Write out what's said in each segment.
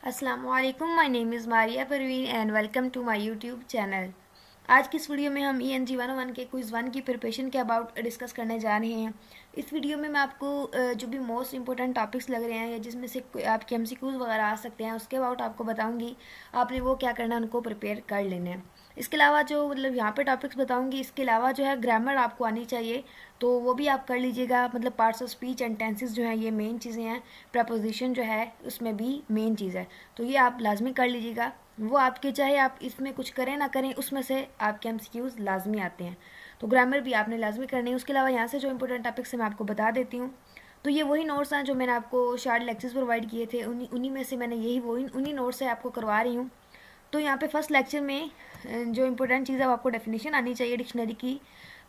अस्सलामुअलैकुम, my name is Maria Parveen and welcome to my YouTube channel. आज की इस वीडियो में हम ENG 101 के क्विज़ 1 की प्रिपरेशन के अबाउट डिस्कस करने जा रहे हैं। इस वीडियो में मैं आपको जो भी मोस्ट इंपॉर्टेंट टॉपिक्स लग रहे हैं या जिसमें से आपके MCQs वगैरह आ सकते हैं उसके अबाउट आपको बताऊंगी। आपने वो क्या करना है, उनको प्रिपेयर कर लेना है। इसके अलावा जो मतलब यहाँ पे टॉपिक्स बताऊंगी, इसके अलावा जो है ग्रामर आपको आनी चाहिए, तो वो भी आप कर लीजिएगा। मतलब parts of speech and tenses जो हैं ये मेन चीज़ें हैं। प्रपोजिशन जो है उसमें भी मेन चीज़ है, तो ये आप लाजमी कर लीजिएगा। वो आपके चाहे आप इसमें कुछ करें ना करें, उसमें से आपके MCQs लाजमी आते हैं, तो ग्रामर भी आपने लाजमी करनी है। उसके अलावा यहाँ से जो इंपॉर्टेंट टॉपिक्स हैं मैं आपको बता देती हूँ। तो ये वही नोट्स हैं जो मैंने आपको शार्ट लेक्चर्स प्रोवाइड किए थे, उन्हीं में से मैंने यही वही उन्हीं नोट्स से आपको करवा रही हूँ। तो यहाँ पे फर्स्ट लेक्चर में जो इम्पोर्टेंट चीज़ है वो आपको डेफिनेशन आनी चाहिए डिक्शनरी की।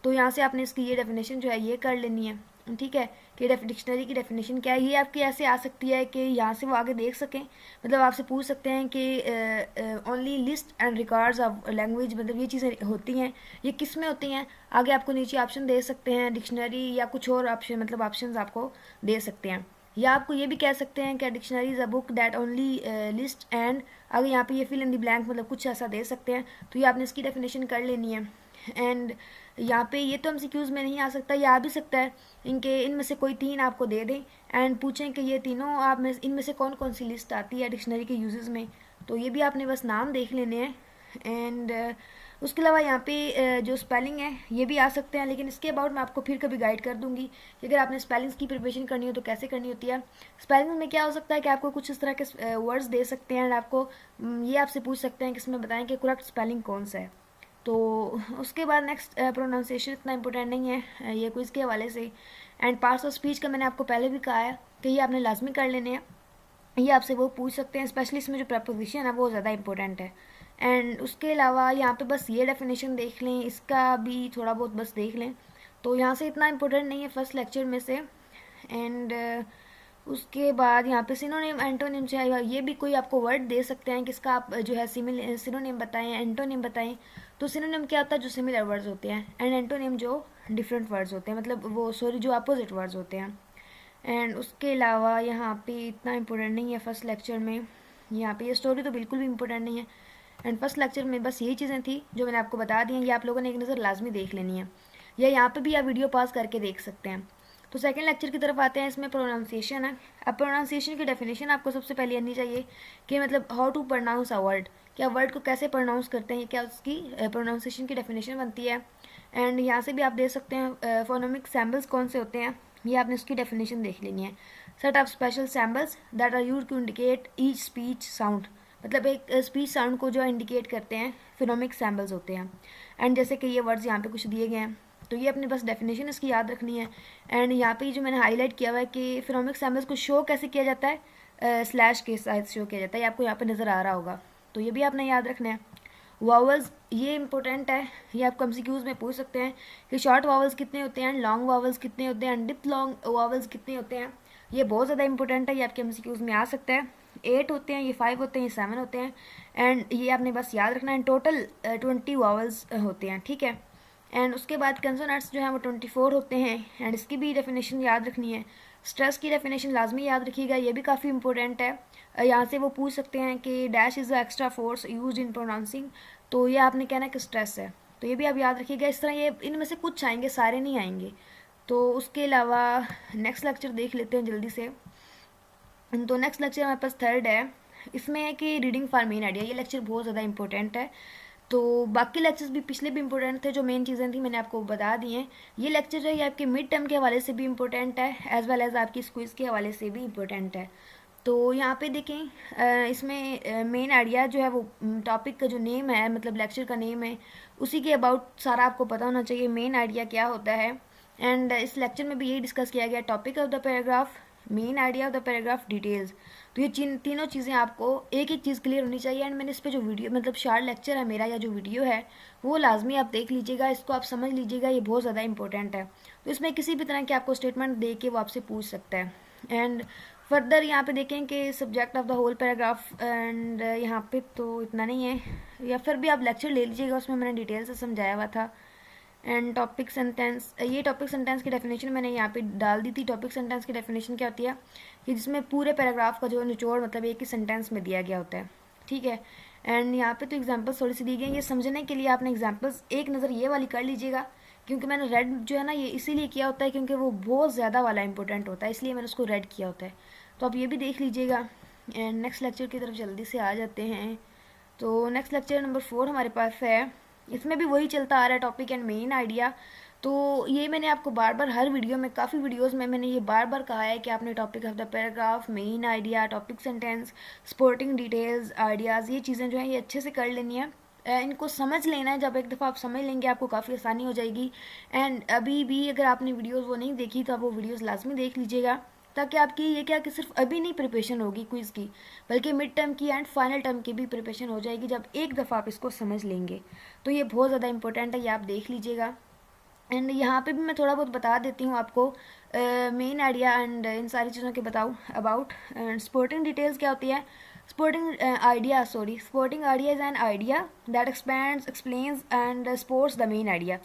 तो यहाँ से आपने इसकी ये डेफिनेशन जो है ये कर लेनी है, ठीक है। कि डिक्शनरी की डेफिनेशन क्या है, ये आपकी ऐसे आ सकती है कि यहाँ से वो आगे देख सकें। मतलब आपसे पूछ सकते हैं कि only list and records of language, मतलब ये चीज़ें होती हैं, ये किस में होती हैं। आगे आपको नीचे ऑप्शन दे सकते हैं डिक्शनरी या कुछ और ऑप्शन, मतलब ऑप्शंस आपको दे सकते हैं। या आपको ये भी कह सकते हैं कि dictionary is a book that only list and, अगर यहाँ पे ये फिल इन द ब्लैंक मतलब कुछ ऐसा दे सकते हैं, तो ये आपने इसकी डेफिनेशन कर लेनी है। एंड यहाँ पे ये तो MCQs में नहीं आ सकता, ये आ भी सकता है इनमें से कोई तीन आपको दे दें एंड पूछें कि ये तीनों आप में इनमें से कौन कौन सी लिस्ट आती है डिक्शनरी के यूजेस में। तो ये भी आपने बस नाम देख लेने हैं। एंड उसके अलावा यहाँ पे जो स्पेलिंग है ये भी आ सकते हैं, लेकिन इसके अबाउट मैं आपको फिर कभी गाइड कर दूंगी कि अगर आपने स्पेलिंग्स की प्रिपरेशन करनी हो तो कैसे करनी होती है। स्पेलिंग में क्या हो सकता है कि आपको कुछ इस तरह के वर्ड्स दे सकते हैं एंड आपको ये आपसे पूछ सकते हैं कि इसमें बताएं कि करेक्ट स्पेलिंग कौन सा है। तो उसके बाद नेक्स्ट प्रोनाउंसिएशन इतना इंपॉर्टेंट नहीं है ये क्विज़ के हवाले से। एंड पार्ट्स ऑफ स्पीच का मैंने आपको पहले भी कहा है कि ये आपने लाजमी कर लेने हैं, ये आपसे वो पूछ सकते हैं, स्पेशली इसमें जो प्रपोजिशन है वो ज़्यादा इंपॉर्टेंट है। एंड उसके अलावा यहाँ पे बस ये डेफिनेशन देख लें, इसका भी थोड़ा बहुत बस देख लें। तो यहाँ से इतना इंपॉर्टेंट नहीं है फर्स्ट लेक्चर में से। एंड उसके बाद यहाँ पे सिनोनिम एंटोनिम चाहिए, ये भी कोई आपको वर्ड दे सकते हैं कि इसका आप जो है सिनोनिम बताएं, एंटोनिम बताएं। तो सिनोनिम क्या होता है, जो सिमिलर वर्ड्स होते हैं, एंड एंटोनिम जो डिफरेंट वर्ड्स होते हैं, मतलब वो सॉरी जो अपोजिट वर्ड्स होते हैं। एंड उसके अलावा यहाँ पे इतना इम्पोर्टेंट नहीं है फर्स्ट लेक्चर में। यहाँ पे ये स्टोरी तो बिल्कुल भी इम्पोर्टेंट नहीं है। एंड फर्स्ट लेक्चर में बस यही चीज़ें थी जो मैंने आपको बता दी हैं, ये आप लोगों ने एक नज़र लाजमी देख लेनी है, या यहाँ पे भी आप वीडियो पॉज करके देख सकते हैं। तो सेकंड लेक्चर की तरफ आते हैं, इसमें प्रोनाउंसिएशन है। अब प्रोनाउंसिएशन की डेफिनेशन आपको सबसे पहले आनी चाहिए कि मतलब how to pronounce a word, क्या वर्ड को कैसे प्रोनाउंस करते हैं, क्या उसकी प्रोनाउंसिएशन की डेफिनेशन बनती है। एंड यहाँ से भी आप दे सकते हैं फोनोमिक सैम्बल्स कौन से होते हैं, ये आपने उसकी डेफिनेशन देख लेनी है। Set of special symbols that are used to indicate each speech sound, मतलब एक स्पीच साउंड को जो इंडिकेट करते हैं फिनोमिक सैम्बल्स होते हैं। एंड जैसे कि ये वर्ड्स यहाँ पे कुछ दिए गए हैं, तो ये अपने बस डेफिनेशन इसकी याद रखनी है। एंड यहाँ पे जो मैंने हाईलाइट किया हुआ है कि फिनोमिक सैम्बल्स को शो कैसे किया जाता है, स्लैश के साथ शो किया जाता है, ये आपको यहाँ पे नज़र आ रहा होगा, तो ये भी आपने याद रखना है। वावल्स ये इंपॉर्टेंट है, ये आपको MCQs में पूछ सकते हैं कि शॉर्ट वावल्स कितने होते हैं, लॉन्ग वावल्स कितने होते हैं, डिप लॉन्ग वावल्स कितने होते हैं। ये बहुत ज़्यादा इंपॉर्टेंट है, ये आपके MCQs में आ सकता है। 8 होते हैं, ये 5 होते हैं, ये 7 होते हैं। एंड ये आपने बस याद रखना है, टोटल 20 वावल्स होते हैं, ठीक है। एंड उसके बाद कंसोनेंट्स जो हैं वो 24 होते हैं, एंड इसकी भी डेफिनेशन याद रखनी है। स्ट्रेस की डेफिनेशन लाजमी याद रखिएगा, ये भी काफ़ी इंपॉर्टेंट है। यहाँ से वो पूछ सकते हैं कि dash is the extra force use in pronouncing, तो ये आपने कहना है कि स्ट्रेस है, तो ये भी आप याद रखिएगा। इस तरह ये इनमें से कुछ आएंगे, सारे नहीं आएंगे। तो उसके अलावा नेक्स्ट लेक्चर देख लेते हैं जल्दी से। तो नेक्स्ट लेक्चर हमारे पास थर्ड है, इसमें है कि रीडिंग फॉर मेन आइडिया, ये लेक्चर बहुत ज़्यादा इंपॉर्टेंट है। तो बाकी लेक्चर्स भी पिछले भी इंपॉर्टेंट थे, जो मेन चीज़ें थी मैंने आपको बता दी हैं। ये लेक्चर जो है आपके मिड टर्म के हवाले से भी इंपॉर्टेंट है, एज वेल एज आपकी क्विज़ के हवाले से भी इंपॉर्टेंट है। तो यहाँ पे देखें, इसमें मेन आइडिया जो है वो टॉपिक का जो नेम है, मतलब लेक्चर का नेम है, उसी के अबाउट सारा आपको पता होना चाहिए मेन आइडिया क्या होता है। एंड इस लेक्चर में भी यही डिस्कस किया गया, topic of the paragraph, main idea of the paragraph, details. तो ये तीनों चीज़ें आपको एक एक चीज़ क्लियर होनी चाहिए। एंड मैंने इस पर जो वीडियो मतलब शार्ट लेक्चर है मेरा या जो वीडियो है वो लाजमी आप देख लीजिएगा, इसको आप समझ लीजिएगा, ये बहुत ज़्यादा इंपॉर्टेंट है। तो इसमें किसी भी तरह के आपको स्टेटमेंट दे के वो आपसे पूछ सकता है। एंड फर्दर यहाँ पे देखें कि subject of the whole paragraph, and यहाँ पे तो इतना नहीं है, या फिर भी आप लेक्चर ले लीजिएगा, उसमें मैंने डिटेल से समझाया हुआ था। एंड टॉपिक सेंटेंस, ये टॉपिक सेंटेंस की डेफिनेशन मैंने यहाँ पे डाल दी थी। टॉपिक सेंटेंस की डेफिनेशन क्या होती है कि जिसमें पूरे पैराग्राफ का जो निचोड़ मतलब एक ही सेंटेंस में दिया गया होता है, ठीक है। एंड यहाँ पे तो एग्जांपल्स थोड़ी सी दी गई हैं, ये समझने के लिए आपने एग्जांपल्स एक नज़र ये वाली कर लीजिएगा, क्योंकि मैंने रेड जो है ना ये इसीलिए किया होता है क्योंकि वो बहुत ज़्यादा वाला इंपॉर्टेंट होता है, इसलिए मैंने उसको रेड किया होता है। तो आप ये भी देख लीजिएगा। एंड नेक्स्ट लेक्चर की तरफ जल्दी से आ जाते हैं। तो नेक्स्ट लेक्चर नंबर 4 हमारे पास है, इसमें भी वही चलता आ रहा है, टॉपिक एंड मेन आइडिया। तो ये मैंने आपको बार बार हर वीडियो में, काफ़ी वीडियोस में मैंने ये बार बार कहा है कि आपने topic of the paragraph, main idea, topic sentence, sporting details, ideas, ये चीज़ें जो हैं ये अच्छे से कर लेनी है, इनको समझ लेना है। जब एक दफ़ा आप समझ लेंगे आपको काफ़ी आसानी हो जाएगी। एंड अभी भी अगर आपने वीडियोज़ वो नहीं देखी तो आप वो वीडियोज़ लाजमी देख लीजिएगा, ताकि आपकी ये क्या कि सिर्फ अभी नहीं प्रिपरेशन होगी क्विज़ की, बल्कि मिड टर्म की एंड फाइनल टर्म की भी प्रिपरेशन हो जाएगी जब एक दफ़ा आप इसको समझ लेंगे। तो ये बहुत ज़्यादा इंपॉर्टेंट है, ये आप देख लीजिएगा। एंड यहाँ पे भी मैं थोड़ा बहुत बता देती हूँ आपको मेन आइडिया एंड इन सारी चीज़ों के बताऊँ अबाउट। स्पोर्टिंग डिटेल्स क्या होती है? Sporting idea is an idea that expends, explains and supports the main idea.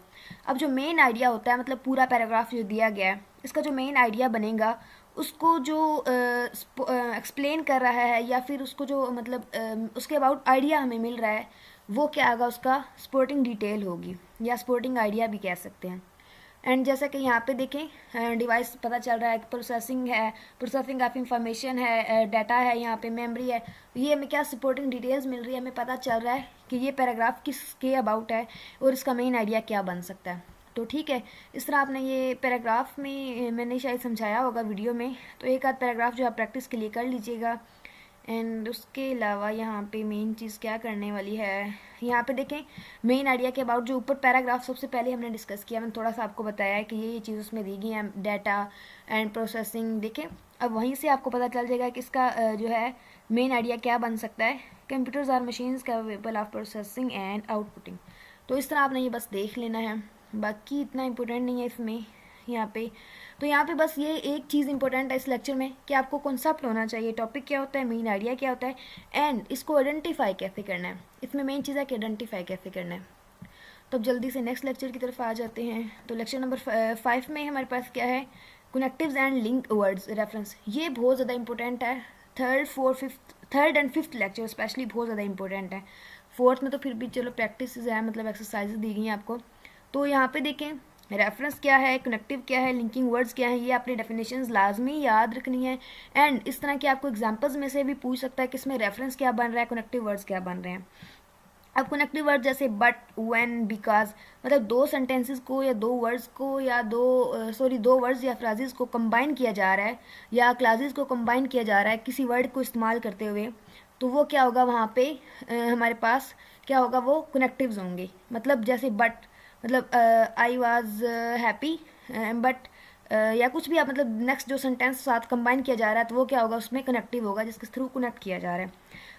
अब जो मेन आइडिया होता है मतलब पूरा पैराग्राफ जो दिया गया है, इसका जो मेन आइडिया बनेगा उसको जो एक्सप्लेन कर रहा है या फिर उसको जो मतलब उसके अबाउट आइडिया हमें मिल रहा है, वो क्या होगा, उसका स्पोर्टिंग डिटेल होगी या स्पोर्टिंग आइडिया भी कह सकते हैं। एंड जैसा कि यहाँ पे देखें डिवाइस पता चल रहा है कि प्रोसेसिंग है, प्रोसेसिंग ऑफ इंफॉर्मेशन है, डाटा है, यहाँ पे मेमोरी है। ये हमें क्या सपोर्टिंग डिटेल्स मिल रही है, हमें पता चल रहा है कि ये पैराग्राफ किसके अबाउट है और इसका मेन आइडिया क्या बन सकता है। तो ठीक है, इस तरह आपने ये पैराग्राफ में मैंने शायद समझाया होगा वीडियो में, तो एक आध पैराग्राफ जो आप प्रैक्टिस के लिए कर लीजिएगा। एंड उसके अलावा यहाँ पे मेन चीज़ क्या करने वाली है, यहाँ पे देखें मेन आइडिया के अबाउट जो ऊपर पैराग्राफ सबसे पहले हमने डिस्कस किया, मैंने थोड़ा सा आपको बताया है कि ये चीज़ उसमें दी गई है, डाटा एंड प्रोसेसिंग। देखें अब वहीं से आपको पता चल जाएगा कि इसका जो है मेन आइडिया क्या बन सकता है। Computers are machines capable of processing and outputting. तो इस तरह आपने ये बस देख लेना है, बाकी इतना इम्पोर्टेंट नहीं है इसमें यहाँ पे। तो यहाँ पे बस ये एक चीज़ इंपॉर्टेंट है इस लेक्चर में कि आपको कॉन्सेप्ट होना चाहिए, टॉपिक क्या होता है, मेन आइडिया क्या होता है, एंड इसको आइडेंटिफाई कैसे करना है। इसमें मेन चीज़ है कि आइडेंटिफाई कैसे करना है। तो अब जल्दी से नेक्स्ट लेक्चर की तरफ आ जाते हैं। तो लेक्चर नंबर 5 में हमारे पास क्या है, connectives and link words reference. ये बहुत ज़्यादा इंपॉर्टेंट है, third and fifth lecture specially बहुत ज़्यादा इंपॉर्टेंट है। फोर्थ में तो फिर भी चलो प्रैक्टिस है, मतलब एक्सरसाइज दी गई हैं आपको। तो यहाँ पे देखें रेफरेंस क्या है, कनेक्टिव क्या है, लिंकिंग वर्ड्स क्या है, ये अपनी डेफिनेशंस लाजमी याद रखनी है। एंड इस तरह के आपको एग्जांपल्स में से भी पूछ सकता है कि इसमें रेफरेंस क्या बन रहा है, कनेक्टिव वर्ड्स क्या बन रहे हैं। अब कनेक्टिव वर्ड जैसे बट, व्हेन, बिकॉज, मतलब दो सेंटेंसेस को या दो वर्ड्स को या दो वर्ड्स या फ्राजेस को कंबाइन किया जा रहा है या क्लासेस को कंबाइन किया जा रहा है किसी वर्ड को इस्तेमाल करते हुए, तो वो क्या होगा वहाँ पे हमारे पास क्या होगा, वो कनेक्टिव्स होंगे। मतलब जैसे बट मतलब आई वॉज हैप्पी बट या कुछ भी आप मतलब नेक्स्ट जो सेंटेंस साथ कंबाइन किया जा रहा है तो वो क्या होगा, उसमें कनेक्टिव होगा जिसके थ्रू कनेक्ट किया जा रहा है।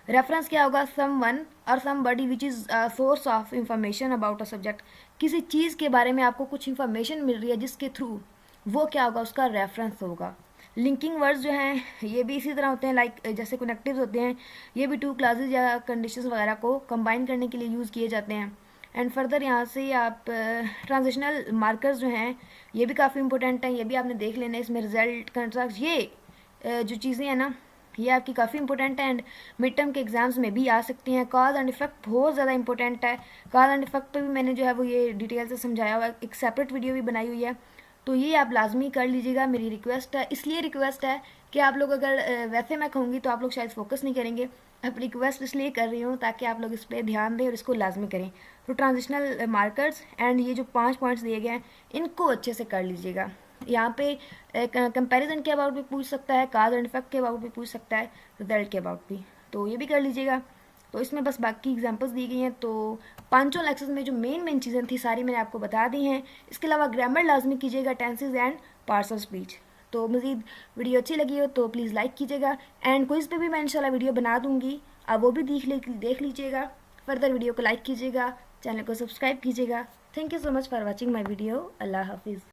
रेफरेंस क्या होगा, समवन और somebody which is source of information about a subject. किसी चीज़ के बारे में आपको कुछ इंफॉर्मेशन मिल रही है जिसके थ्रू वो क्या होगा, उसका रेफरेंस होगा। लिंकिंग वर्ड्स जो हैं ये भी इसी तरह होते हैं, लाइक जैसे कनेक्टिव्स होते हैं, ये भी टू क्लासेज या कंडीशंस वगैरह को कंबाइन करने के लिए यूज़ किए जाते हैं। एंड फर्दर यहाँ से आप ट्रांजिशनल मार्कर्स जो हैं ये भी काफ़ी इंपॉर्टेंट हैं, ये भी आपने देख लेना है। इसमें रिजल्ट, कंट्रास्ट, ये जो चीज़ें हैं ना ये आपकी काफ़ी इंपॉर्टेंट है एंड मिड टर्म के एग्जाम्स में भी आ सकती हैं। कॉज एंड इफेक्ट बहुत ज़्यादा इंपॉर्टेंट है। कॉज एंड इफेक्ट पे भी मैंने जो है वो ये डिटेल से समझाया हुआ है, एक सेपरेट वीडियो भी बनाई हुई है, तो ये आप लाजमी कर लीजिएगा, मेरी रिक्वेस्ट है। इसलिए रिक्वेस्ट है कि आप लोग अगर वैसे मैं कहूँगी तो आप लोग शायद फोकस नहीं करेंगे, अब रिक्वेस्ट इसलिए कर रही हूँ ताकि आप लोग इस पर ध्यान दें और इसको लाजमी करें। तो ट्रांजिशनल मार्कर्स एंड ये जो 5 पॉइंट्स दिए गए हैं इनको अच्छे से कर लीजिएगा। यहाँ पे कंपैरिजन के अबाउट भी पूछ सकता है, काज एंड इफेक्ट के अबाउट भी पूछ सकता है, रिजल्ट के अबाउट भी, तो ये भी कर लीजिएगा। तो इसमें बस बाकी एग्जांपल्स दी गई हैं। तो पांचों लेक्चर्स में जो मेन चीज़ें थी सारी मैंने आपको बता दी हैं। इसके अलावा ग्रामर लाजमी कीजिएगा, tenses and parts of speech. तो मज़ीद वीडियो अच्छी लगी हो तो प्लीज़ लाइक कीजिएगा एंड क्विज़ पे भी मैं इंशाल्लाह वीडियो बना दूँगी, आप वो भी देख लीजिएगा। फर्दर वीडियो को लाइक कीजिएगा, चैनल को सब्सक्राइब कीजिएगा। Thank you so much for watching my video. अल्लाह हाफिज़।